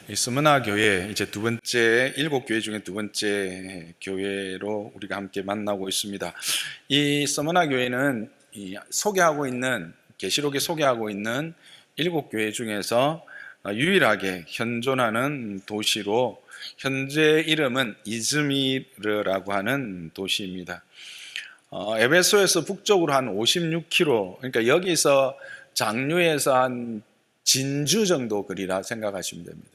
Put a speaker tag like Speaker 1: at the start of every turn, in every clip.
Speaker 1: 이 스무나 교회 이제 두 번째, 일곱 교회 중에 두 번째 교회로 우리가 함께 만나고 있습니다. 이 스무나 교회는 소개하고 있는, 계시록에 소개하고 있는 일곱 교회 중에서 유일하게 현존하는 도시로, 현재 이름은 이즈미르라고 하는 도시입니다. 에베소에서 북쪽으로 한 56km, 그러니까 여기서 장류에서 한 진주 정도 거리라 생각하시면 됩니다.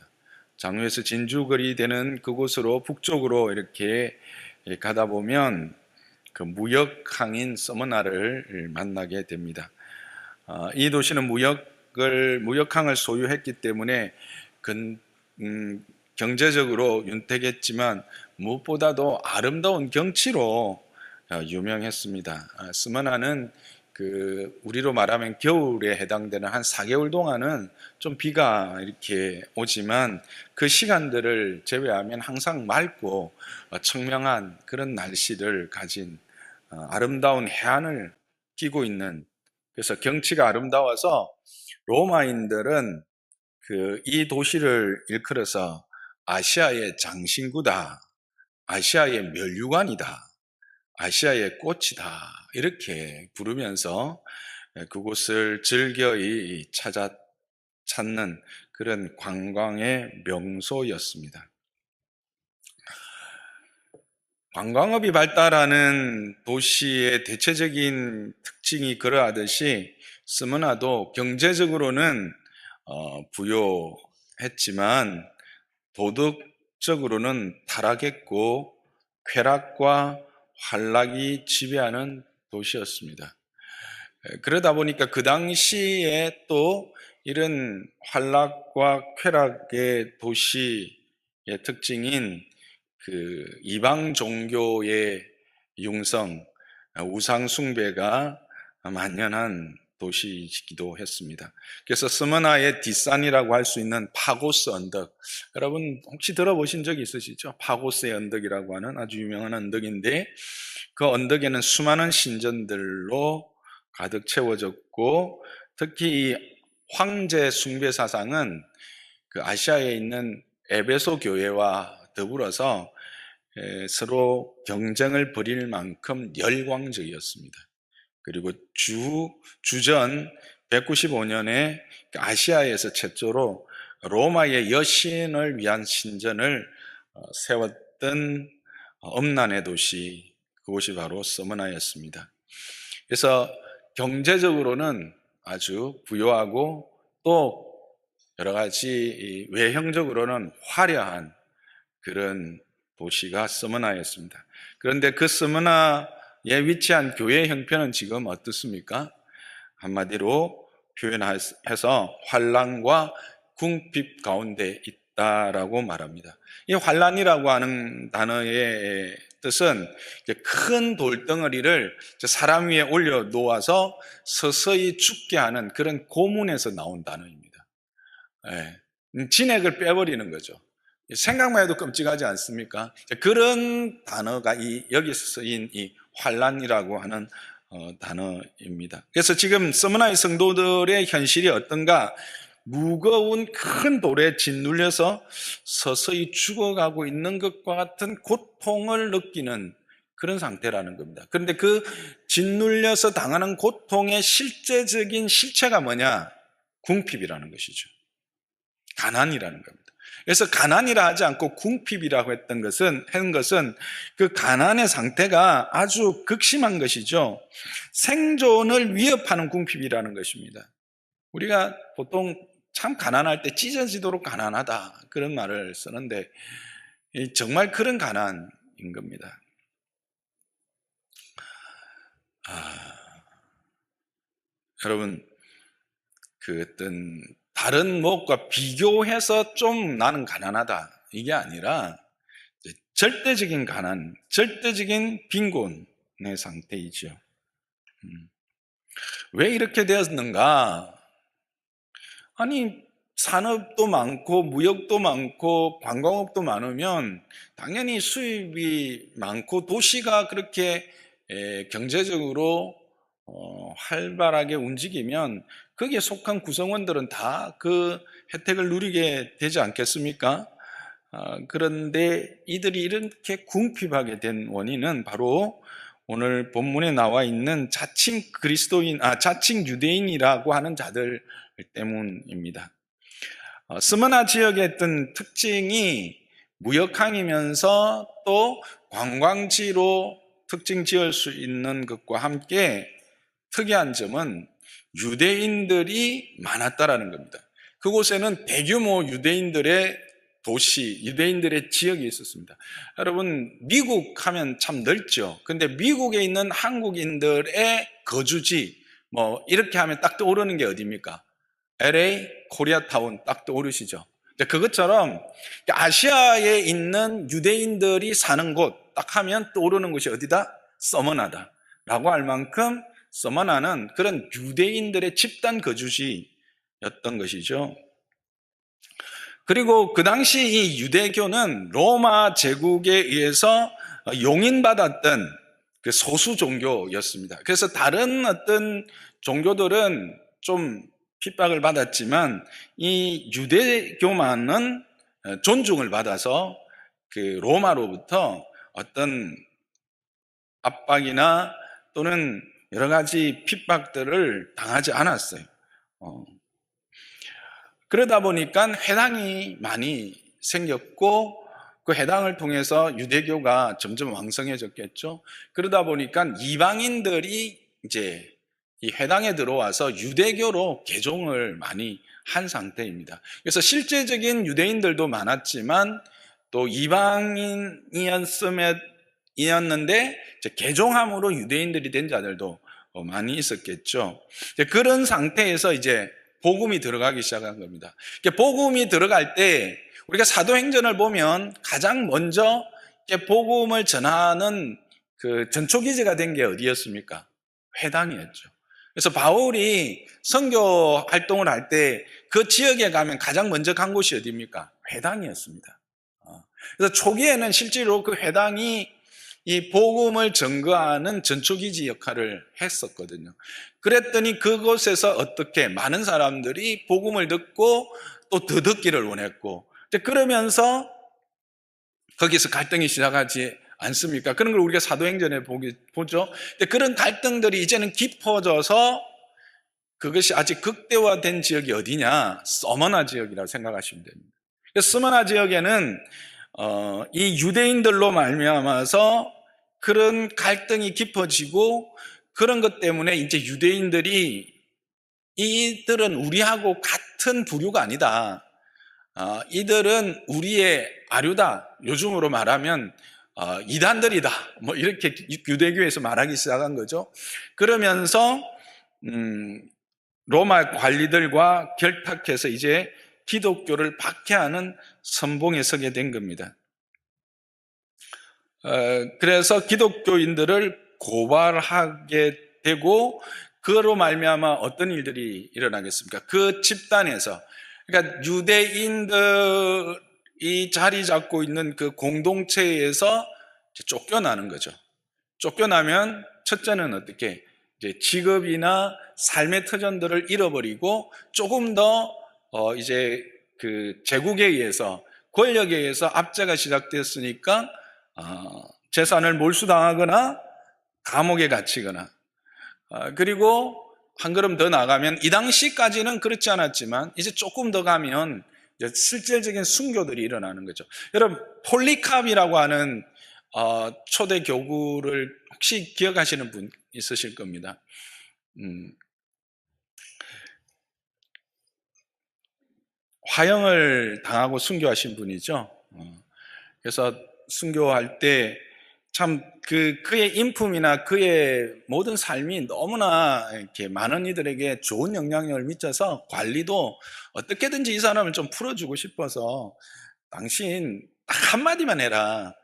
Speaker 1: 장류에서 진주 거리 되는 그곳으로 북쪽으로 이렇게 가다 보면 그 무역항인 서머나를 만나게 됩니다. 이 도시는 무역항을 소유했기 때문에 경제적으로 윤택했지만 무엇보다도 아름다운 경치로 유명했습니다. 스머나는 우리로 말하면 겨울에 해당되는 한 4개월 동안은 좀 비가 이렇게 오지만 그 시간들을 제외하면 항상 맑고 청명한 그런 날씨를 가진 아름다운 해안을 끼고 있는, 그래서 경치가 아름다워서 로마인들은 이 도시를 일컬어서 아시아의 장신구다, 아시아의 면류관이다, 아시아의 꽃이다, 이렇게 부르면서 그곳을 즐겨이 찾는 그런 관광의 명소였습니다. 관광업이 발달하는 도시의 대체적인 특징이 그러하듯이 스무나도 경제적으로는 부요했지만 도덕적으로는 타락했고 쾌락과 환락이 지배하는 도시였습니다. 그러다 보니까 그 당시에 또 이런 환락과 쾌락의 도시의 특징인 이방 종교의 융성, 우상 숭배가 만연한 도시이기도 했습니다. 그래서 스머나의 뒷산이라고 할 수 있는 파고스 언덕, 여러분 혹시 들어보신 적이 있으시죠? 파고스의 언덕이라고 하는 아주 유명한 언덕인데, 그 언덕에는 수많은 신전들로 가득 채워졌고, 특히 이 황제 숭배 사상은 아시아에 있는 에베소 교회와 더불어서 서로 경쟁을 벌일 만큼 열광적이었습니다. 그리고 주전 195년에 아시아에서 최초로 로마의 여신을 위한 신전을 세웠던 엄난의 도시, 그곳이 바로 스무나였습니다. 그래서 경제적으로는 아주 부유하고 또 여러 가지 외형적으로는 화려한 그런 도시가 스무나였습니다. 그런데 그 스무나에 위치한 교회 형편은 지금 어떻습니까? 한마디로 표현해서 환란과 궁핍 가운데 있다라고 말합니다. 이 환란이라고 하는 단어의 뜻은 큰 돌덩어리를 사람 위에 올려 놓아서 서서히 죽게 하는 그런 고문에서 나온 단어입니다. 진액을 빼버리는 거죠. 생각만 해도 끔찍하지 않습니까? 그런 단어가 여기서 쓰인 이 환란이라고 하는 단어입니다. 그래서 지금 스무나의 성도들의 현실이 어떤가? 무거운 큰 돌에 짓눌려서 서서히 죽어가고 있는 것과 같은 고통을 느끼는 그런 상태라는 겁니다. 그런데 그 짓눌려서 당하는 고통의 실제적인 실체가 뭐냐? 궁핍이라는 것이죠. 가난이라는 겁니다. 그래서 가난이라 하지 않고 궁핍이라고 한 것은 그 가난의 상태가 아주 극심한 것이죠. 생존을 위협하는 궁핍이라는 것입니다. 우리가 보통 참 가난할 때 찢어지도록 가난하다, 그런 말을 쓰는데 정말 그런 가난인 겁니다. 여러분, 어떤 다른 무엇과 비교해서 좀 나는 가난하다, 이게 아니라 절대적인 가난, 절대적인 빈곤의 상태이죠. 왜 이렇게 되었는가? 아니, 산업도 많고 무역도 많고 관광업도 많으면 당연히 수입이 많고 도시가 그렇게 경제적으로 활발하게 움직이면 거기에 속한 구성원들은 다 그 혜택을 누리게 되지 않겠습니까? 그런데 이들이 이렇게 궁핍하게 된 원인은 바로 오늘 본문에 나와 있는 자칭 자칭 유대인이라고 하는 자들 때문입니다. 스무나 지역의 어떤 특징이 무역항이면서 또 관광지로 특징 지을 수 있는 것과 함께 특이한 점은 유대인들이 많았다라는 겁니다. 그곳에는 대규모 유대인들의 도시, 유대인들의 지역이 있었습니다. 여러분, 미국 하면 참 넓죠. 근데 미국에 있는 한국인들의 거주지, 이렇게 하면 딱 떠오르는 게 어디입니까? LA, 코리아타운 딱 떠오르시죠? 그것처럼 아시아에 있는 유대인들이 사는 곳 딱 하면 떠오르는 곳이 어디다? 서머나다 라고 할 만큼 서머나는 그런 유대인들의 집단 거주지였던 것이죠. 그리고 그 당시 이 유대교는 로마 제국에 의해서 용인받았던 그 소수 종교였습니다. 그래서 다른 어떤 종교들은 좀 핍박을 받았지만 이 유대교만은 존중을 받아서 그 로마로부터 어떤 압박이나 또는 여러 가지 핍박들을 당하지 않았어요. 그러다 보니까 회당이 많이 생겼고 그 회당을 통해서 유대교가 점점 왕성해졌겠죠. 그러다 보니까 이방인들이 이제 이 회당에 들어와서 유대교로 개종을 많이 한 상태입니다. 그래서 실제적인 유대인들도 많았지만 또 이방인이었는데 개종함으로 유대인들이 된 자들도 많이 있었겠죠. 그런 상태에서 이제 복음이 들어가기 시작한 겁니다. 복음이 들어갈 때 우리가 사도행전을 보면 가장 먼저 복음을 전하는 그 전초기지가 된 게 어디였습니까? 회당이었죠. 그래서 바울이 선교 활동을 할 때 그 지역에 가면 가장 먼저 간 곳이 어디입니까? 회당이었습니다. 그래서 초기에는 실제로 그 회당이 이 복음을 전거하는 전초기지 역할을 했었거든요. 그랬더니 그곳에서 어떻게 많은 사람들이 복음을 듣고 또 더 듣기를 원했고, 그러면서 거기서 갈등이 시작하지 않습니까? 그런 걸 우리가 사도행전에 보죠. 그런 갈등들이 이제는 깊어져서 그것이 아직 극대화된 지역이 어디냐? 서머나 지역이라고 생각하시면 됩니다. 서머나 지역에는 이 유대인들로 말미암아서 그런 갈등이 깊어지고 그런 것 때문에 이제 유대인들이 이들은 우리하고 같은 부류가 아니다. 이들은 우리의 아류다. 요즘으로 말하면 이단들이다. 이렇게 유대교에서 말하기 시작한 거죠. 그러면서 로마 관리들과 결탁해서 이제 기독교를 박해하는 선봉에 서게 된 겁니다. 그래서 기독교인들을 고발하게 되고 그로 말미암아 어떤 일들이 일어나겠습니까? 그 집단에서, 그러니까 유대인들이 자리 잡고 있는 그 공동체에서 쫓겨나는 거죠. 쫓겨나면 첫째는 어떻게? 이제 직업이나 삶의 터전들을 잃어버리고 조금 더 이제 그 제국에 의해서, 권력에 의해서 압제가 시작됐으니까 재산을 몰수당하거나 감옥에 갇히거나, 그리고 한 걸음 더 나가면 이 당시까지는 그렇지 않았지만 이제 조금 더 가면 이제 실질적인 순교들이 일어나는 거죠. 여러분, 폴리캅이라고 하는 초대 교구를 혹시 기억하시는 분 있으실 겁니다. 화형을 당하고 순교하신 분이죠. 그래서 순교할 때 참 그의 인품이나 그의 모든 삶이 너무나 이렇게 많은 이들에게 좋은 영향력을 미쳐서 관리도 어떻게든지 이 사람을 좀 풀어주고 싶어서 당신 딱 한마디만 해라.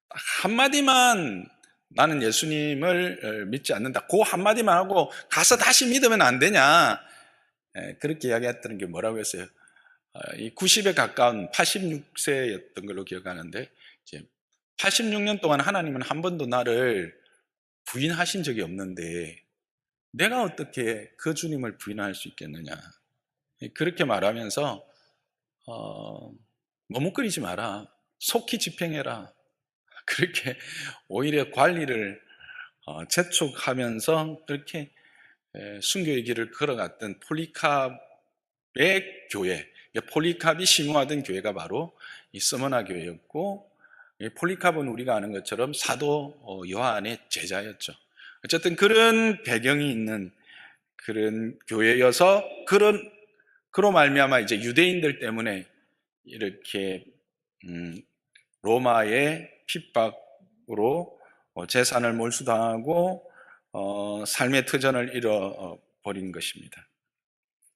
Speaker 1: 딱 한마디만, 나는 예수님을 믿지 않는다. 그 한마디만 하고 가서 다시 믿으면 안 되냐. 그렇게 이야기했다는 게 뭐라고 했어요? 이 90에 가까운 86세였던 걸로 기억하는데, 이제 86년 동안 하나님은 한 번도 나를 부인하신 적이 없는데 내가 어떻게 그 주님을 부인할 수 있겠느냐. 그렇게 말하면서 머뭇거리지 마라. 속히 집행해라. 그렇게 오히려 관리를 재촉하면서 그렇게 순교의 길을 걸어갔던 폴리캅의 교회, 폴리캅이 심호하던 교회가 바로 이 스무나 교회였고, 폴리캅은 우리가 아는 것처럼 사도 요한의 제자였죠. 어쨌든 그런 배경이 있는 그런 교회여서 그로 말미암아 이제 유대인들 때문에 이렇게 로마의 핍박으로 재산을 몰수당하고 삶의 터전을 잃어버린 것입니다.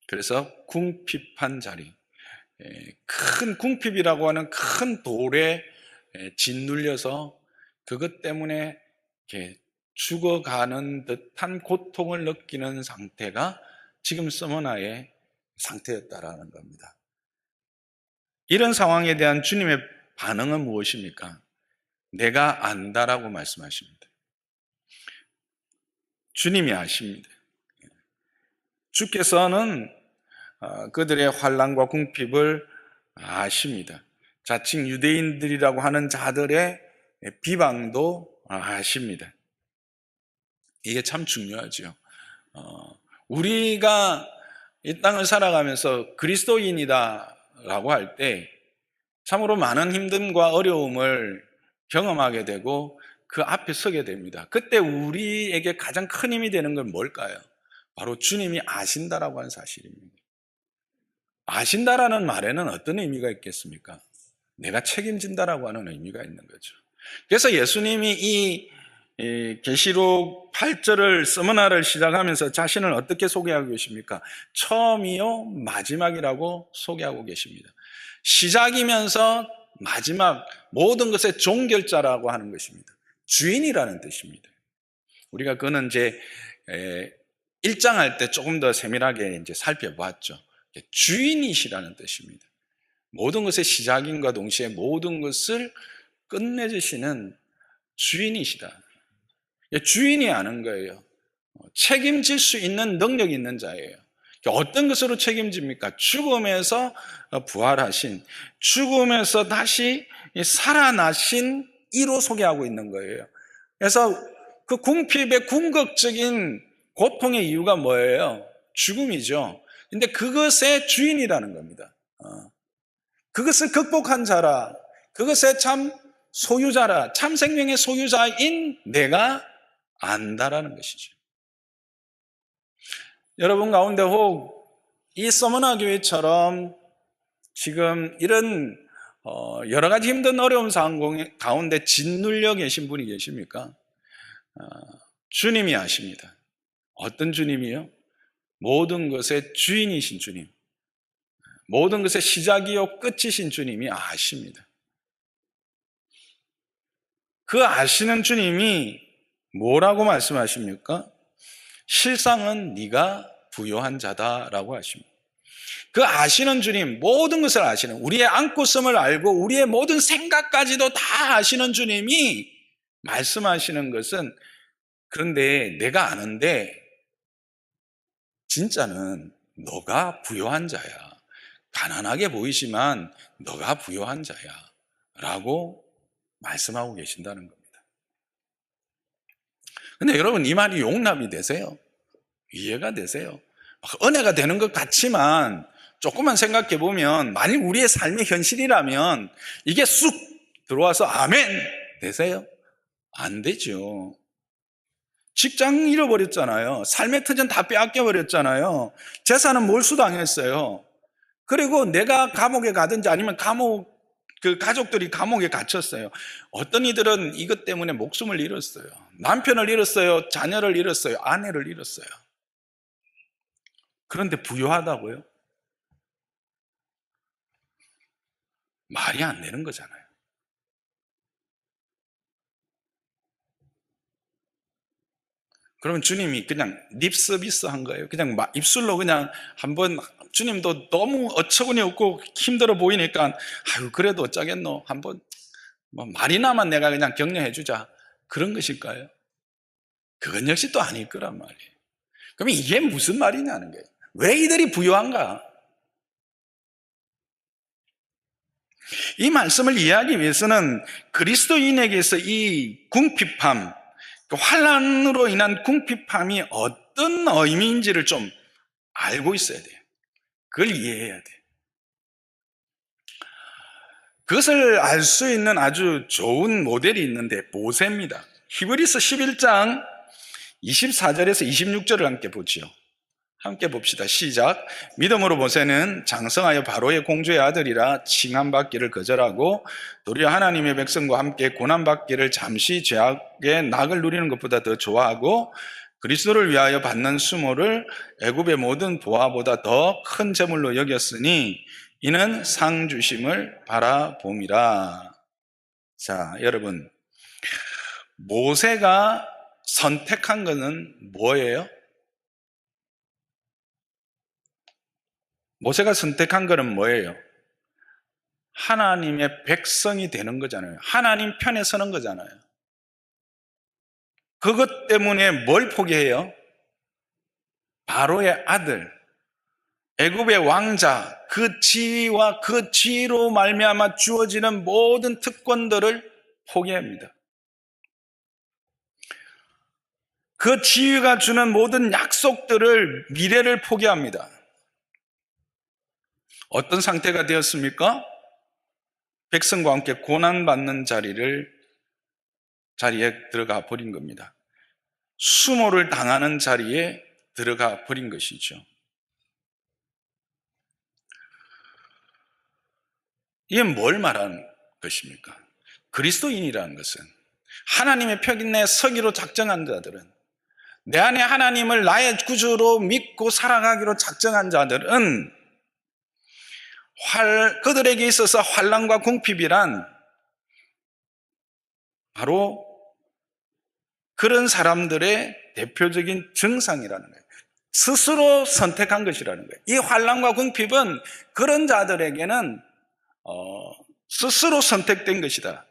Speaker 1: 그래서 궁핍한 자리, 큰 궁핍이라고 하는 큰 돌에 짓눌려서 그것 때문에 이렇게 죽어가는 듯한 고통을 느끼는 상태가 지금 서머나의 상태였다라는 겁니다. 이런 상황에 대한 주님의 반응은 무엇입니까? 내가 안다라고 말씀하십니다. 주님이 아십니다. 주께서는 그들의 환난과 궁핍을 아십니다. 자칭 유대인들이라고 하는 자들의 비방도 아십니다. 이게 참 중요하죠. 우리가 이 땅을 살아가면서 그리스도인이다라고 할 때 참으로 많은 힘듦과 어려움을 경험하게 되고 그 앞에 서게 됩니다. 그때 우리에게 가장 큰 힘이 되는 건 뭘까요? 바로 주님이 아신다라고 하는 사실입니다. 아신다라는 말에는 어떤 의미가 있겠습니까? 내가 책임진다라고 하는 의미가 있는 거죠. 그래서 예수님이 이 계시록 8절을 스무나를 시작하면서 자신을 어떻게 소개하고 계십니까? 처음이요 마지막이라고 소개하고 계십니다. 시작이면서 마지막, 모든 것의 종결자라고 하는 것입니다. 주인이라는 뜻입니다. 우리가 그는 이제 1장 할 때 조금 더 세밀하게 이제 살펴봤죠. 주인이시라는 뜻입니다. 모든 것의 시작인과 동시에 모든 것을 끝내주시는 주인이시다. 주인이 아는 거예요. 책임질 수 있는 능력이 있는 자예요. 어떤 것으로 책임집니까? 죽음에서 부활하신, 죽음에서 다시 살아나신 이로 소개하고 있는 거예요. 그래서 그 궁핍의 궁극적인 고통의 이유가 뭐예요? 죽음이죠. 근데 그것의 주인이라는 겁니다. 그것을 극복한 자라, 그것의 참 소유자라, 참 생명의 소유자인 내가 안다라는 것이죠. 여러분 가운데 혹 이 서머나 교회처럼 지금 이런 여러 가지 힘든 어려운 상황 가운데 짓눌려 계신 분이 계십니까? 주님이 아십니다. 어떤 주님이요? 모든 것의 주인이신 주님, 모든 것의 시작이요 끝이신 주님이 아십니다. 그 아시는 주님이 뭐라고 말씀하십니까? 실상은 네가 부요한 자다라고 하십니다. 그 아시는 주님, 모든 것을 아시는, 우리의 안고섬을 알고 우리의 모든 생각까지도 다 아시는 주님이 말씀하시는 것은, 그런데 내가 아는데 진짜는 너가 부요한 자야. 가난하게 보이지만 너가 부요한 자야 라고 말씀하고 계신다는 겁니다. 근데 여러분, 이 말이 용납이 되세요? 이해가 되세요? 은혜가 되는 것 같지만 조금만 생각해 보면, 만일 우리의 삶의 현실이라면 이게 쑥 들어와서 아멘 되세요? 안 되죠. 직장 잃어버렸잖아요. 삶의 터전 다 빼앗겨버렸잖아요. 재산은 몰수당했어요. 그리고 내가 감옥에 가든지 아니면 그 가족들이 감옥에 갇혔어요. 어떤 이들은 이것 때문에 목숨을 잃었어요. 남편을 잃었어요. 자녀를 잃었어요. 아내를 잃었어요. 그런데 부유하다고요? 말이 안 되는 거잖아요. 그러면 주님이 그냥 립 서비스 한 거예요. 그냥 입술로 그냥 한번, 주님도 너무 어처구니 없고 힘들어 보이니까 아유 그래도 어쩌겠노, 한번 말이나만 내가 그냥 격려해 주자, 그런 것일까요? 그건 역시 또 아닐 거란 말이에요. 그럼 이게 무슨 말이냐는 거예요. 왜 이들이 부유한가? 이 말씀을 이해하기 위해서는 그리스도인에게서 이 궁핍함, 환난으로 인한 궁핍함이 어떤 의미인지를 좀 알고 있어야 돼요. 그걸 이해해야 돼요. 그것을 알 수 있는 아주 좋은 모델이 있는데 모세입니다. 히브리서 11장 24절에서 26절을 함께 보지요. 함께 봅시다. 시작. 믿음으로 모세는 장성하여 바로의 공주의 아들이라 칭함받기를 거절하고 도리어 하나님의 백성과 함께 고난받기를 잠시 죄악의 낙을 누리는 것보다 더 좋아하고 그리스도를 위하여 받는 수모를 애굽의 모든 보화보다 더 큰 재물로 여겼으니 이는 상 주심을 바라봄이라. 자, 여러분, 모세가 선택한 것은 뭐예요? 모세가 선택한 것은 뭐예요? 하나님의 백성이 되는 거잖아요. 하나님 편에 서는 거잖아요. 그것 때문에 뭘 포기해요? 바로의 아들, 애굽의 왕자, 그 지위와 그 지위로 말미암아 주어지는 모든 특권들을 포기합니다. 그 지위가 주는 모든 약속들을, 미래를 포기합니다. 어떤 상태가 되었습니까? 백성과 함께 고난받는 자리에 들어가 버린 겁니다. 수모를 당하는 자리에 들어가 버린 것이죠. 이게 뭘 말하는 것입니까? 그리스도인이라는 것은 하나님의 편에 서기로 작정한 자들은, 내 안에 하나님을 나의 구주로 믿고 살아가기로 작정한 자들은 그들에게 있어서 환난과 궁핍이란 바로 그런 사람들의 대표적인 증상이라는 거예요. 스스로 선택한 것이라는 거예요. 이 환난과 궁핍은 그런 자들에게는 스스로 선택된 것이다.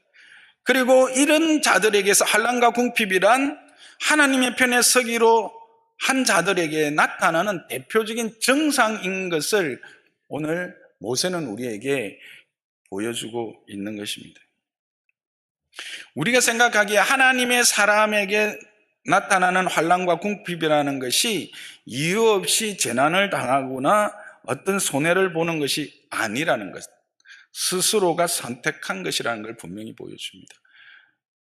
Speaker 1: 그리고 이런 자들에게서 환난과 궁핍이란 하나님의 편에 서기로 한 자들에게 나타나는 대표적인 증상인 것을 오늘 모세는 우리에게 보여주고 있는 것입니다. 우리가 생각하기에 하나님의 사람에게 나타나는 환난과 궁핍이라는 것이 이유 없이 재난을 당하거나 어떤 손해를 보는 것이 아니라는 것, 스스로가 선택한 것이라는 걸 분명히 보여줍니다.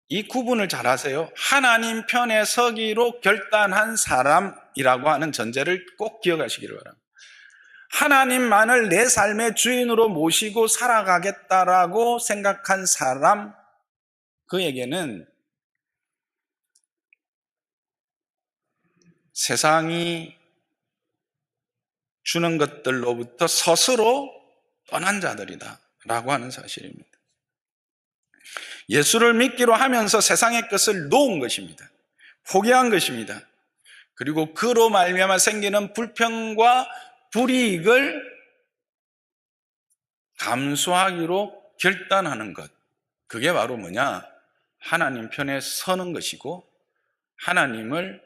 Speaker 1: 이 구분을 잘 하세요. 하나님 편에 서기로 결단한 사람이라고 하는 전제를 꼭 기억하시기를 바랍니다. 하나님만을 내 삶의 주인으로 모시고 살아가겠다라고 생각한 사람, 그에게는 세상이 주는 것들로부터 스스로 떠난 자들이다 라고 하는 사실입니다. 예수를 믿기로 하면서 세상의 것을 놓은 것입니다. 포기한 것입니다. 그리고 그로 말미암아 생기는 불평과 불이익을 감수하기로 결단하는 것, 그게 바로 뭐냐? 하나님 편에 서는 것이고 하나님을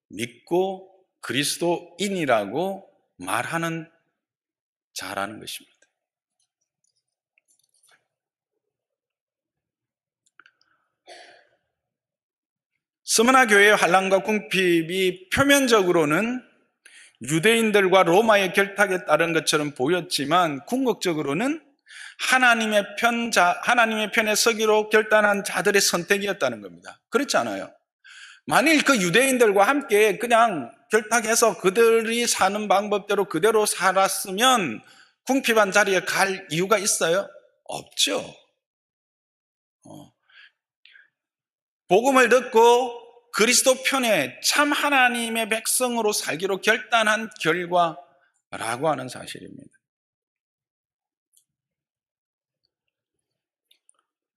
Speaker 1: 믿고 그리스도인이라고 말하는 자라는 것입니다. 스무나 교회의 환난과 궁핍이 표면적으로는 유대인들과 로마의 결탁에 따른 것처럼 보였지만 궁극적으로는 하나님의 편에 서기로 결단한 자들의 선택이었다는 겁니다. 그렇지 않아요? 만일 그 유대인들과 함께 그냥 결탁해서 그들이 사는 방법대로 그대로 살았으면 궁핍한 자리에 갈 이유가 있어요? 없죠. 복음을 듣고 그리스도 편에 참 하나님의 백성으로 살기로 결단한 결과라고 하는 사실입니다.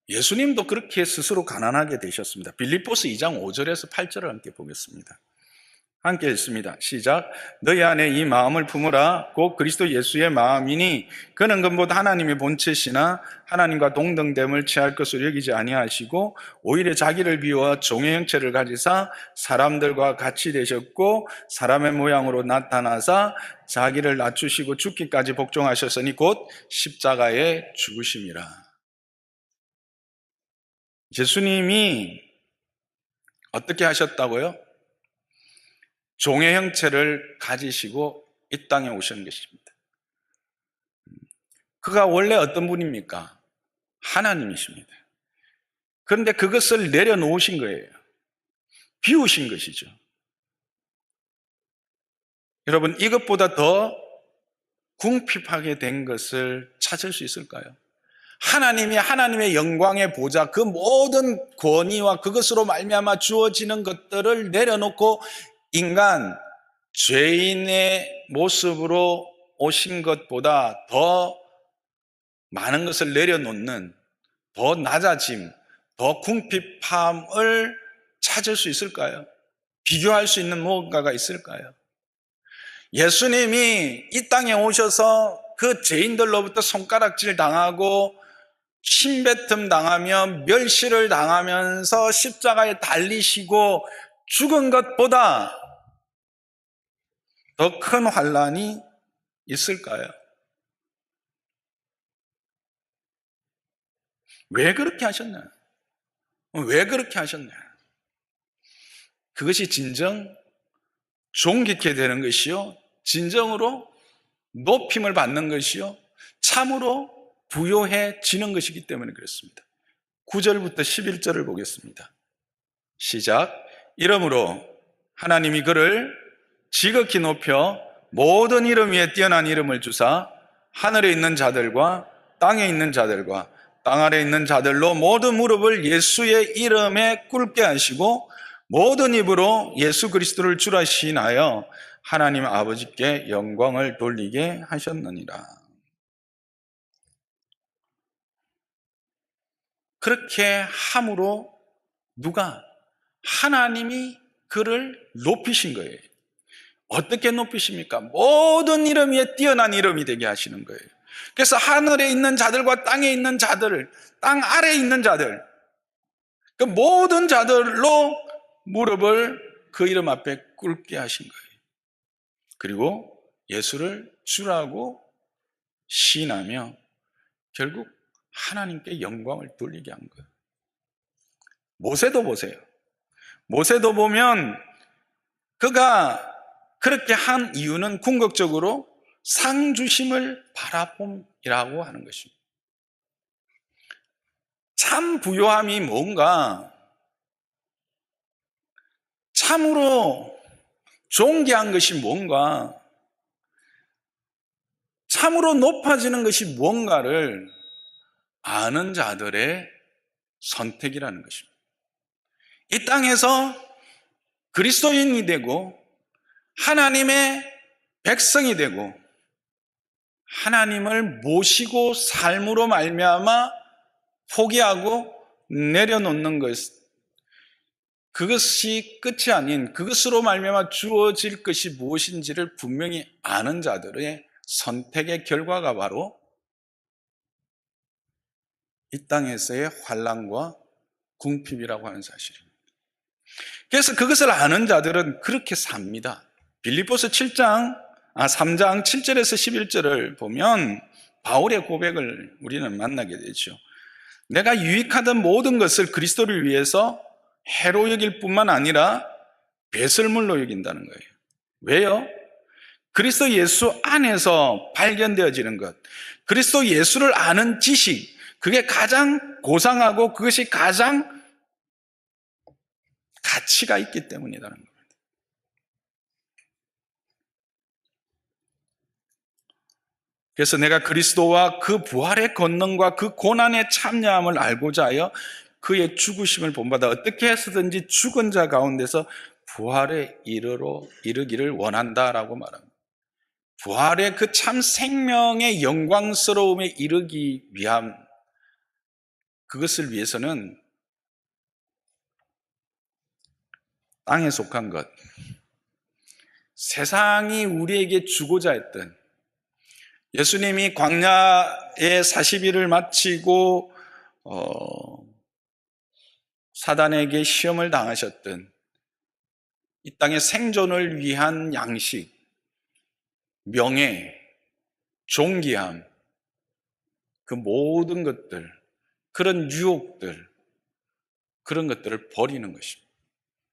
Speaker 1: 예수님도 그렇게 스스로 가난하게 되셨습니다. 빌립보서 2장 5절에서 8절을 함께 보겠습니다. 함께 읽습니다. 시작. 너희 안에 이 마음을 품으라. 곧 그리스도 예수의 마음이니 그는 금보다 하나님의 본체시나 하나님과 동등됨을 취할 것으로 여기지 아니하시고 오히려 자기를 비워 종의 형체를 가지사 사람들과 같이 되셨고 사람의 모양으로 나타나사 자기를 낮추시고 죽기까지 복종하셨으니 곧 십자가에 죽으심이라. 예수님이 어떻게 하셨다고요? 종의 형체를 가지시고 이 땅에 오신 것입니다. 그가 원래 어떤 분입니까? 하나님이십니다. 그런데 그것을 내려놓으신 거예요. 비우신 것이죠. 여러분, 이것보다 더 궁핍하게 된 것을 찾을 수 있을까요? 하나님이 하나님의 영광의 보좌, 그 모든 권위와 그것으로 말미암아 주어지는 것들을 내려놓고 인간, 죄인의 모습으로 오신 것보다 더 많은 것을 내려놓는, 더 낮아짐, 더 궁핍함을 찾을 수 있을까요? 비교할 수 있는 무언가가 있을까요? 예수님이 이 땅에 오셔서 그 죄인들로부터 손가락질 당하고 침뱉음 당하며 멸시를 당하면서 십자가에 달리시고 죽은 것보다 더 큰 환난이 있을까요? 왜 그렇게 하셨나요? 왜 그렇게 하셨나요? 그것이 진정 존귀케 되는 것이요, 진정으로 높임을 받는 것이요, 참으로 부요해지는 것이기 때문에 그렇습니다. 9절부터 11절을 보겠습니다. 시작. 이러므로 하나님이 그를 지극히 높여 모든 이름 위에 뛰어난 이름을 주사 하늘에 있는 자들과 땅에 있는 자들과 땅 아래에 있는 자들로 모든 무릎을 예수의 이름에 꿇게 하시고 모든 입으로 예수 그리스도를 주라 시인하여 하나님 아버지께 영광을 돌리게 하셨느니라. 그렇게 함으로 누가? 하나님이 그를 높이신 거예요. 어떻게 높이십니까? 모든 이름 위에 뛰어난 이름이 되게 하시는 거예요. 그래서 하늘에 있는 자들과 땅에 있는 자들, 땅 아래에 있는 자들, 그 모든 자들로 무릎을 그 이름 앞에 꿇게 하신 거예요. 그리고 예수를 주라고 시인하며 결국 하나님께 영광을 돌리게 한 거예요. 모세도 보세요. 모세도 보면 그가 그렇게 한 이유는 궁극적으로 상 주심을 바라봄이라고 하는 것입니다. 참 부요함이 뭔가, 참으로 존귀한 것이 뭔가, 참으로 높아지는 것이 뭔가를 아는 자들의 선택이라는 것입니다. 이 땅에서 그리스도인이 되고 하나님의 백성이 되고 하나님을 모시고 삶으로 말미암아 포기하고 내려놓는 것, 그것이 끝이 아닌 그것으로 말미암아 주어질 것이 무엇인지를 분명히 아는 자들의 선택의 결과가 바로 이 땅에서의 환난과 궁핍이라고 하는 사실입니다. 그래서 그것을 아는 자들은 그렇게 삽니다. 빌립보서 3장 7절에서 11절을 보면 바울의 고백을 우리는 만나게 되죠. 내가 유익하던 모든 것을 그리스도를 위해서 해로 여길 뿐만 아니라 배설물로 여긴다는 거예요. 왜요? 그리스도 예수 안에서 발견되어지는 것, 그리스도 예수를 아는 지식, 그게 가장 고상하고 그것이 가장 가치가 있기 때문이라는 겁니다. 그래서 내가 그리스도와 그 부활의 권능과 그 고난의 참여함을 알고자 하여 그의 죽으심을 본받아 어떻게 해서든지 죽은 자 가운데서 부활에 이르기를 원한다라고 말합니다. 부활의 그 참 생명의 영광스러움에 이르기 위함, 그것을 위해서는 땅에 속한 것, 세상이 우리에게 주고자 했던, 예수님이 광야에 40일을 마치고 사단에게 시험을 당하셨던 이 땅의 생존을 위한 양식, 명예, 존귀함, 그 모든 것들, 그런 유혹들, 그런 것들을 버리는 것입니다.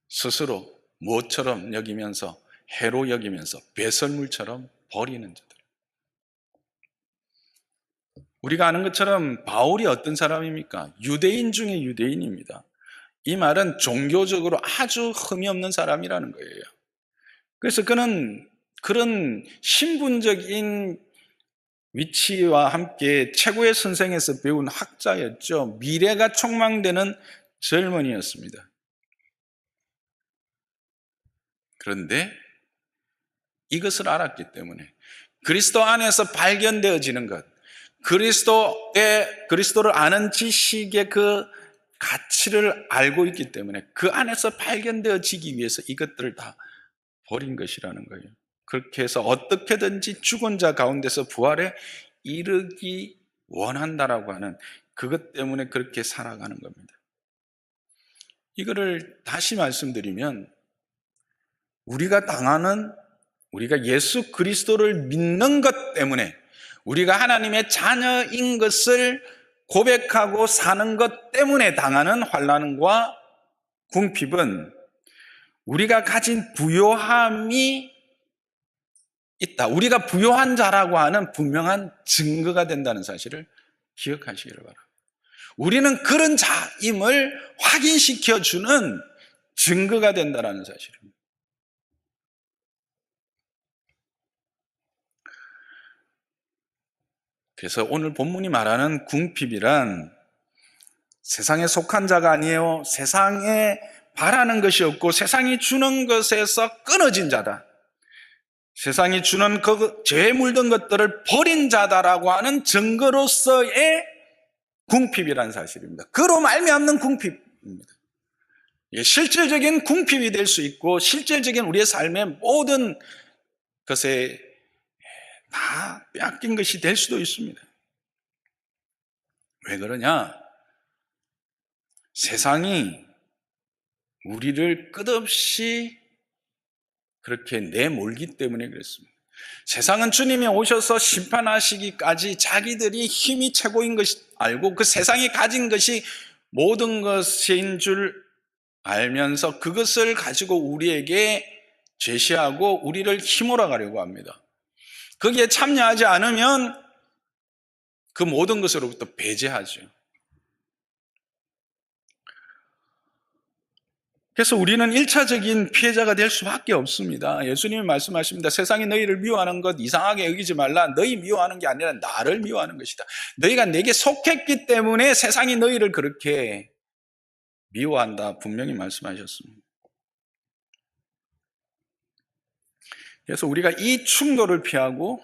Speaker 1: 스스로 무엇처럼 여기면서, 해로 여기면서 배설물처럼 버리는 자들. 우리가 아는 것처럼 바울이 어떤 사람입니까? 유대인 중에 유대인입니다. 이 말은 종교적으로 아주 흠이 없는 사람이라는 거예요. 그래서 그는 그런 신분적인 위치와 함께 최고의 선생에서 배운 학자였죠. 미래가 촉망되는 젊은이였습니다. 그런데 이것을 알았기 때문에 그리스도 안에서 발견되어지는 것, 그리스도를 아는 지식의 그 가치를 알고 있기 때문에 그 안에서 발견되어지기 위해서 이것들을 다 버린 것이라는 거예요. 그렇게 해서 어떻게든지 죽은 자 가운데서 부활에 이르기 원한다라고 하는 그것 때문에 그렇게 살아가는 겁니다. 이거를 다시 말씀드리면 우리가 예수 그리스도를 믿는 것 때문에, 우리가 하나님의 자녀인 것을 고백하고 사는 것 때문에 당하는 환난과 궁핍은 우리가 가진 부요함이 있다, 우리가 부요한 자라고 하는 분명한 증거가 된다는 사실을 기억하시기를 바랍니다. 우리는 그런 자임을 확인시켜주는 증거가 된다는 사실입니다. 그래서 오늘 본문이 말하는 궁핍이란 세상에 속한 자가 아니에요. 세상에 바라는 것이 없고 세상이 주는 것에서 끊어진 자다. 세상이 주는 그 죄에 물든 것들을 버린 자다라고 하는 증거로서의 궁핍이라는 사실입니다. 그로 말미암는 궁핍입니다. 실질적인 궁핍이 될 수 있고 실질적인 우리의 삶의 모든 것에 다 빼앗긴 것이 될 수도 있습니다. 왜 그러냐? 세상이 우리를 끝없이 그렇게 내몰기 때문에 그렇습니다. 세상은 주님이 오셔서 심판하시기까지 자기들이 힘이 최고인 것이 알고 그 세상이 가진 것이 모든 것인 줄 알면서 그것을 가지고 우리에게 제시하고 우리를 힘으로 가려고 합니다. 거기에 참여하지 않으면 그 모든 것으로부터 배제하죠. 그래서 우리는 1차적인 피해자가 될 수밖에 없습니다. 예수님이 말씀하십니다. 세상이 너희를 미워하는 것 이상하게 여기지 말라. 너희 미워하는 게 아니라 나를 미워하는 것이다. 너희가 내게 속했기 때문에 세상이 너희를 그렇게 미워한다. 분명히 말씀하셨습니다. 그래서 우리가 이 충돌을 피하고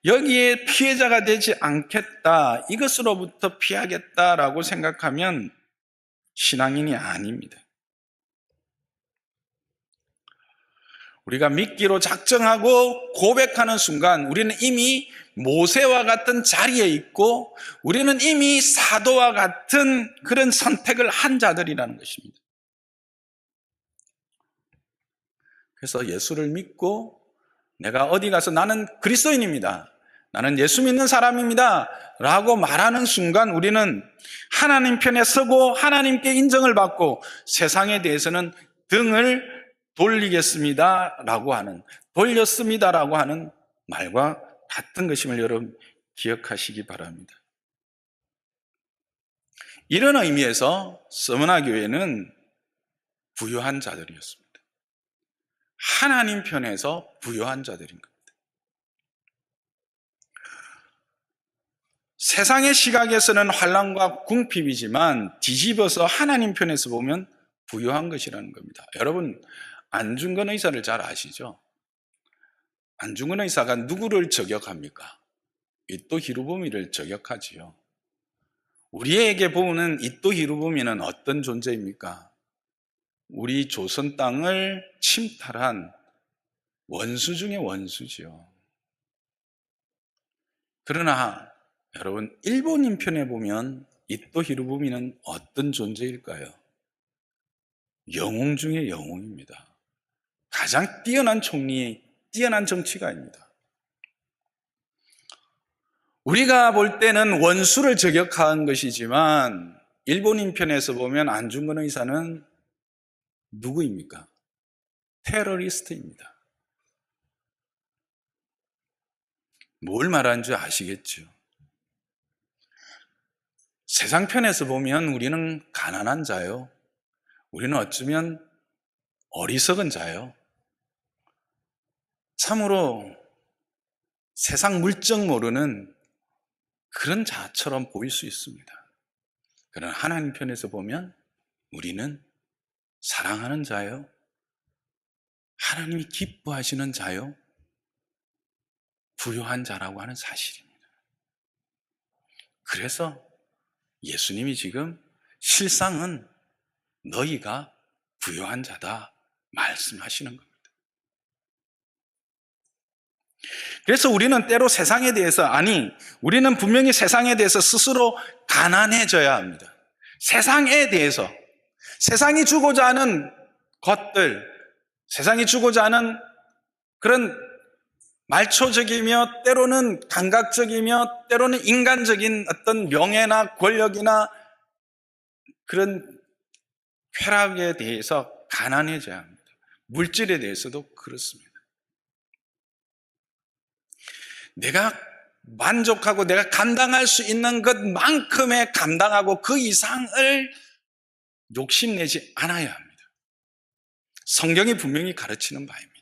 Speaker 1: 여기에 피해자가 되지 않겠다, 이것으로부터 피하겠다라고 생각하면 신앙인이 아닙니다. 우리가 믿기로 작정하고 고백하는 순간 우리는 이미 모세와 같은 자리에 있고 우리는 이미 사도와 같은 그런 선택을 한 자들이라는 것입니다. 그래서 예수를 믿고 내가 어디 가서 나는 그리스도인입니다, 나는 예수 믿는 사람입니다 라고 말하는 순간 우리는 하나님 편에 서고 하나님께 인정을 받고 세상에 대해서는 등을 돌리겠습니다 라고 하는, 돌렸습니다 라고 하는 말과 같은 것임을 여러분 기억하시기 바랍니다. 이런 의미에서 서머나 교회는 부요한 자들이었습니다. 하나님 편에서 부요한 자들인 겁니다. 세상의 시각에서는 환난과 궁핍이지만 뒤집어서 하나님 편에서 보면 부요한 것이라는 겁니다. 여러분, 안중근 의사를 잘 아시죠? 안중근 의사가 누구를 저격합니까? 이토 히로부미를 저격하지요. 우리에게 보는 이토 히로부미는 어떤 존재입니까? 우리 조선 땅을 침탈한 원수 중에 원수지요. 그러나 여러분, 일본인 편에 보면 이토 히로부미는 어떤 존재일까요? 영웅 중에 영웅입니다. 가장 뛰어난 총리, 뛰어난 정치가입니다. 우리가 볼 때는 원수를 저격한 것이지만 일본인 편에서 보면 안중근 의사는 누구입니까? 테러리스트입니다. 뭘 말하는 줄 아시겠죠? 세상 편에서 보면 우리는 가난한 자요. 우리는 어쩌면 어리석은 자요. 참으로 세상 물정 모르는 그런 자처럼 보일 수 있습니다. 그러나 하나님 편에서 보면 우리는 사랑하는 자요. 하나님이 기뻐하시는 자요. 부요한 자라고 하는 사실입니다. 그래서 예수님이 지금 실상은 너희가 부요한 자다 말씀하시는 겁니다. 그래서 우리는 때로 세상에 대해서, 우리는 분명히 세상에 대해서 스스로 가난해져야 합니다. 세상에 대해서, 세상이 주고자 하는 것들, 세상이 주고자 하는 그런 말초적이며 때로는 감각적이며 때로는 인간적인 어떤 명예나 권력이나 그런 쾌락에 대해서 가난해져야 합니다. 물질에 대해서도 그렇습니다. 내가 만족하고 내가 감당할 수 있는 것만큼의 감당하고 그 이상을 욕심내지 않아야 합니다. 성경이 분명히 가르치는 바입니다.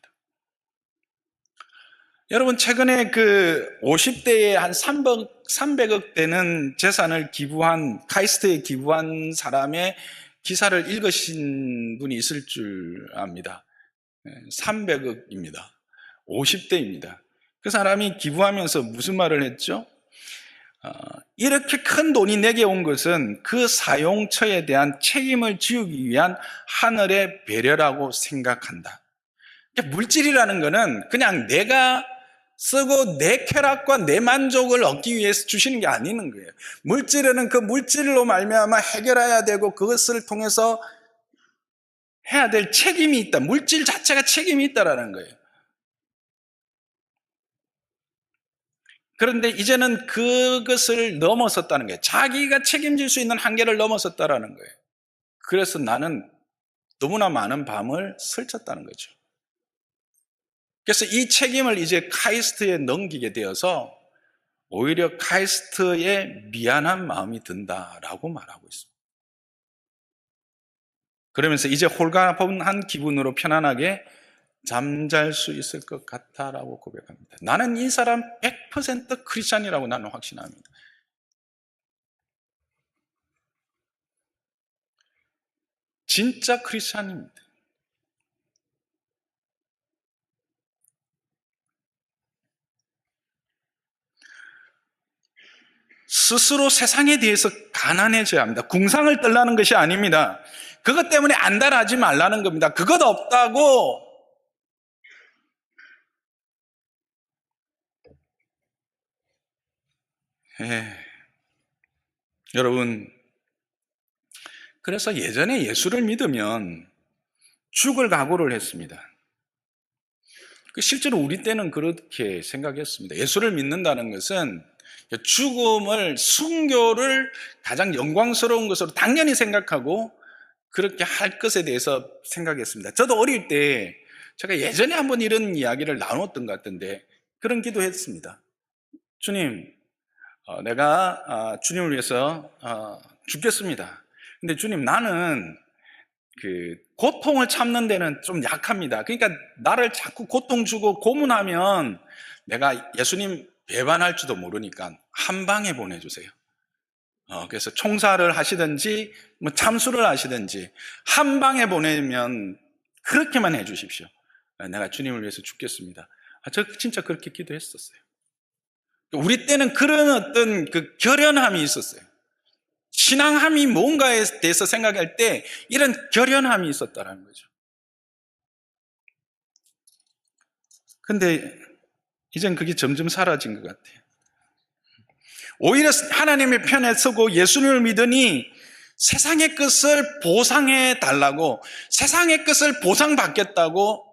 Speaker 1: 여러분, 최근에 50대에 한 300억 되는 재산을 카이스트에 기부한 사람의 기사를 읽으신 분이 있을 줄 압니다. 300억입니다. 50대입니다. 그 사람이 기부하면서 무슨 말을 했죠? 이렇게 큰 돈이 내게 온 것은 그 사용처에 대한 책임을 지우기 위한 하늘의 배려라고 생각한다. 물질이라는 것은 그냥 내가 쓰고 내 쾌락과 내 만족을 얻기 위해서 주시는 게 아니는 거예요. 물질에는 그 물질로 말미암아 해결해야 되고 그것을 통해서 해야 될 책임이 있다. 물질 자체가 책임이 있다라는 거예요. 그런데 이제는 그것을 넘어섰다는 거예요. 자기가 책임질 수 있는 한계를 넘어섰다라는 거예요. 그래서 나는 너무나 많은 밤을 설쳤다는 거죠. 그래서 이 책임을 이제 카이스트에 넘기게 되어서 오히려 카이스트에 미안한 마음이 든다라고 말하고 있습니다. 그러면서 이제 홀가분한 기분으로 편안하게 잠잘 수 있을 것 같다라고 고백합니다. 나는 이 사람 100% 크리스찬이라고 나는 확신합니다. 진짜 크리스찬입니다. 스스로 세상에 대해서 가난해져야 합니다. 궁상을 떨라는 것이 아닙니다. 그것 때문에 안달하지 말라는 겁니다. 그것 없다고 여러분, 그래서 예전에 예수를 믿으면 죽을 각오를 했습니다. 실제로 우리 때는 그렇게 생각했습니다. 예수를 믿는다는 것은 죽음을, 순교를 가장 영광스러운 것으로 당연히 생각하고 그렇게 할 것에 대해서 생각했습니다. 저도 어릴 때 제가 예전에 한번 이런 이야기를 나눴던 것 같은데 그런 기도했습니다. 주님, 내가 주님을 위해서 죽겠습니다. 근데 주님, 나는 고통을 참는 데는 좀 약합니다. 그러니까 나를 자꾸 고통 주고 고문하면 내가 예수님 배반할지도 모르니까 한 방에 보내주세요. 그래서 총살을 하시든지 뭐 참수를 하시든지 한 방에 보내면 그렇게만 해주십시오. 내가 주님을 위해서 죽겠습니다. 저 진짜 그렇게 기도했었어요. 우리 때는 그런 어떤 결연함이 있었어요. 신앙함이 뭔가에 대해서 생각할 때 이런 결연함이 있었다는 거죠. 근데 이젠 그게 점점 사라진 것 같아요. 오히려 하나님의 편에 서고 예수님을 믿으니 세상의 것을 보상해 달라고, 세상의 것을 보상받겠다고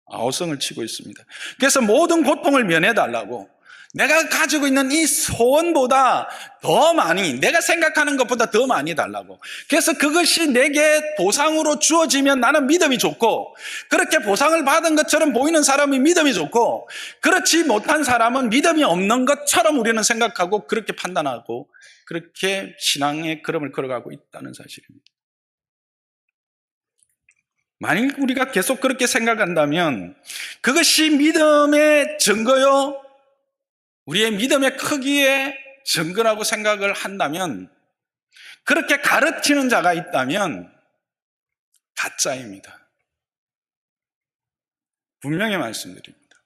Speaker 1: 아우성을 치고 있습니다. 그래서 모든 고통을 면해 달라고, 내가 가지고 있는 이 소원보다 더 많이, 내가 생각하는 것보다 더 많이 달라고. 그래서 그것이 내게 보상으로 주어지면 나는 믿음이 좋고, 그렇게 보상을 받은 것처럼 보이는 사람이 믿음이 좋고, 그렇지 못한 사람은 믿음이 없는 것처럼 우리는 생각하고 그렇게 판단하고 그렇게 신앙의 걸음을 걸어가고 있다는 사실입니다. 만일 우리가 계속 그렇게 생각한다면 그것이 믿음의 증거요, 우리의 믿음의 크기의 증거라고 생각을 한다면, 그렇게 가르치는 자가 있다면 가짜입니다. 분명히 말씀드립니다.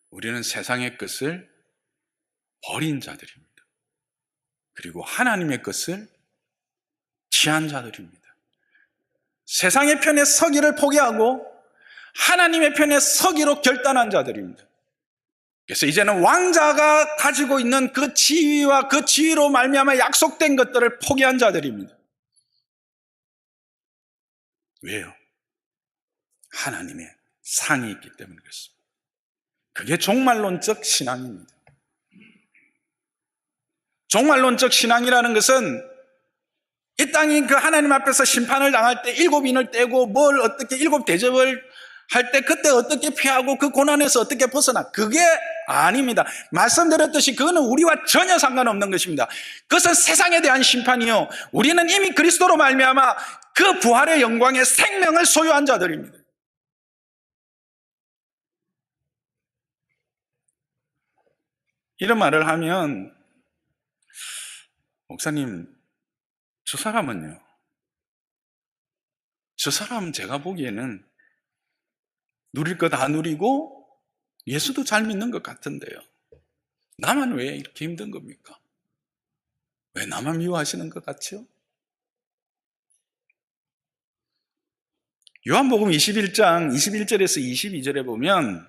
Speaker 1: 우리는 세상의 것을 버린 자들입니다. 그리고 하나님의 것을 취한 자들입니다. 세상의 편에 서기를 포기하고 하나님의 편에 서기로 결단한 자들입니다. 그래서 이제는 왕자가 가지고 있는 그 지위와 그 지위로 말미암아 약속된 것들을 포기한 자들입니다. 왜요? 하나님의 상이 있기 때문에 그렇습니다. 그게 종말론적 신앙입니다. 종말론적 신앙이라는 것은 이 땅이 그 하나님 앞에서 심판을 당할 때 일곱 인을 떼고 뭘 어떻게 일곱 대접을 할 때 그때 어떻게 피하고 그 고난에서 어떻게 벗어나, 그게 아닙니다. 말씀드렸듯이 그거는 우리와 전혀 상관없는 것입니다. 그것은 세상에 대한 심판이요, 우리는 이미 그리스도로 말미암아 그 부활의 영광의 생명을 소유한 자들입니다. 이런 말을 하면, 목사님, 저 사람은요, 저 사람은 제가 보기에는 누릴 거 다 누리고 예수도 잘 믿는 것 같은데요, 나만 왜 이렇게 힘든 겁니까? 왜 나만 미워하시는 것 같죠? 요한복음 21장 21절에서 22절에 보면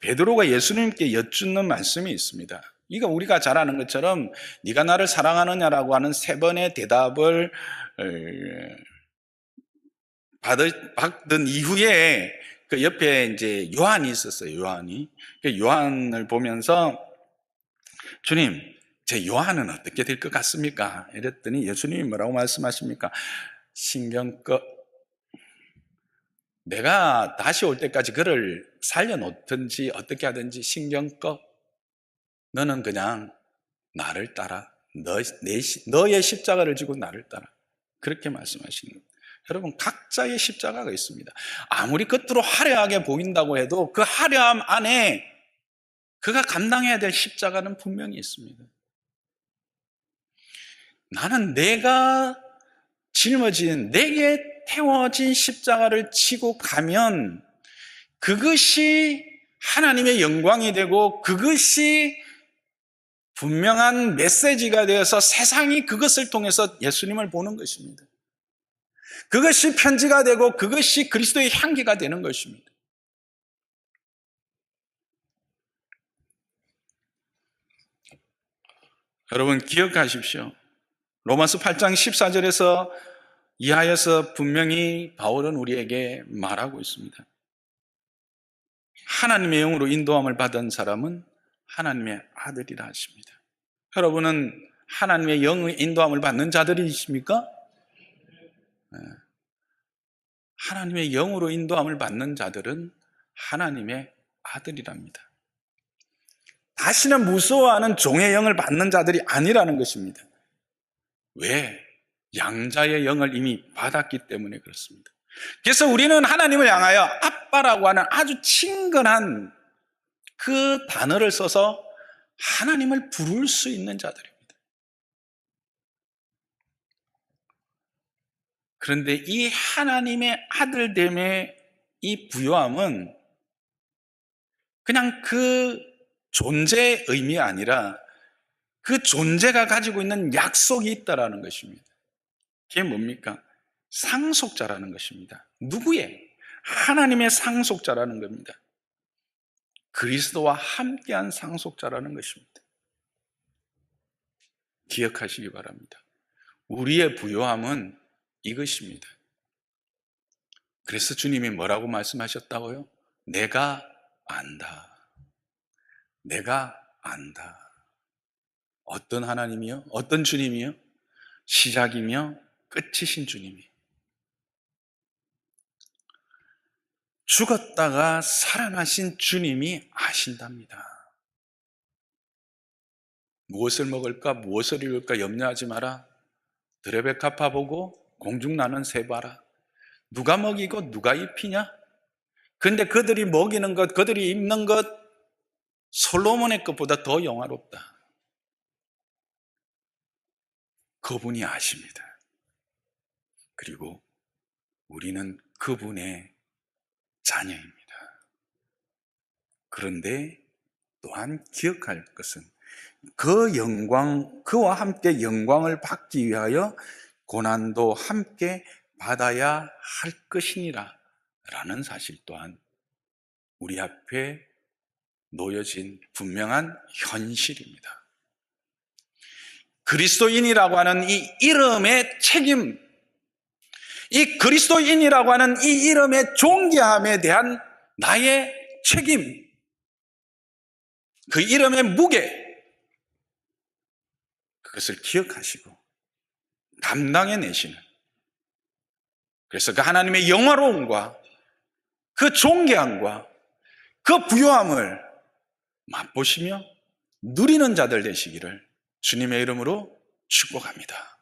Speaker 1: 베드로가 예수님께 여쭙는 말씀이 있습니다. 이거 우리가 잘 아는 것처럼 네가 나를 사랑하느냐라고 하는 세 번의 대답을 받은 이후에 그 옆에 이제 요한이 있었어요. 요한이. 그 요한을 보면서 주님, 제 요한은 어떻게 될 것 같습니까? 이랬더니 예수님이 뭐라고 말씀하십니까? 신경 꺼. 내가 다시 올 때까지 그를 살려놓든지 어떻게 하든지 신경 꺼. 너는 그냥 나를 따라. 너의 십자가를 지고 나를 따라. 그렇게 말씀하시는 겁니다. 여러분, 각자의 십자가가 있습니다. 아무리 겉으로 화려하게 보인다고 해도 그 화려함 안에 그가 감당해야 될 십자가는 분명히 있습니다. 나는 내가 짊어진, 내게 태워진 십자가를 지고 가면 그것이 하나님의 영광이 되고 그것이 분명한 메시지가 되어서 세상이 그것을 통해서 예수님을 보는 것입니다. 그것이 편지가 되고 그것이 그리스도의 향기가 되는 것입니다. 여러분 기억하십시오. 로마서 8장 14절에서 이하여서 분명히 바울은 우리에게 말하고 있습니다. 하나님의 영으로 인도함을 받은 사람은 하나님의 아들이라 하십니다. 여러분은 하나님의 영의 인도함을 받는 자들이십니까? 하나님의 영으로 인도함을 받는 자들은 하나님의 아들이랍니다. 다시는 무서워하는 종의 영을 받는 자들이 아니라는 것입니다. 왜? 양자의 영을 이미 받았기 때문에 그렇습니다. 그래서 우리는 하나님을 향하여 아빠라고 하는 아주 친근한 그 단어를 써서 하나님을 부를 수 있는 자들입니다. 그런데 이 하나님의 아들됨의 이 부요함은 그냥 그 존재의 의미가 아니라 그 존재가 가지고 있는 약속이 있다라는 것입니다. 그게 뭡니까? 상속자라는 것입니다. 누구의? 하나님의 상속자라는 겁니다. 그리스도와 함께한 상속자라는 것입니다. 기억하시기 바랍니다. 우리의 부요함은 이것입니다. 그래서 주님이 뭐라고 말씀하셨다고요? 내가 안다. 내가 안다. 어떤 하나님이요? 어떤 주님이요? 시작이며 끝이신 주님이. 죽었다가 살아나신 주님이 아신답니다. 무엇을 먹을까, 무엇을 입을까 염려하지 마라. 드레베 갚아 보고 공중 나는 새 봐라. 누가 먹이고 누가 입히냐? 근데 그들이 먹이는 것, 그들이 입는 것, 솔로몬의 것보다 더 영화롭다. 그분이 아십니다. 그리고 우리는 그분의 자녀입니다. 그런데 또한 기억할 것은 그 영광, 그와 함께 영광을 받기 위하여 고난도 함께 받아야 할 것이니라 라는 사실 또한 우리 앞에 놓여진 분명한 현실입니다. 그리스도인이라고 하는 이 이름의 책임, 이 그리스도인이라고 하는 이 이름의 존귀함에 대한 나의 책임, 그 이름의 무게, 그것을 기억하시고 감당해내시는, 그래서 그 하나님의 영화로움과 그 존귀함과 그 부요함을 맛보시며 누리는 자들 되시기를 주님의 이름으로 축복합니다.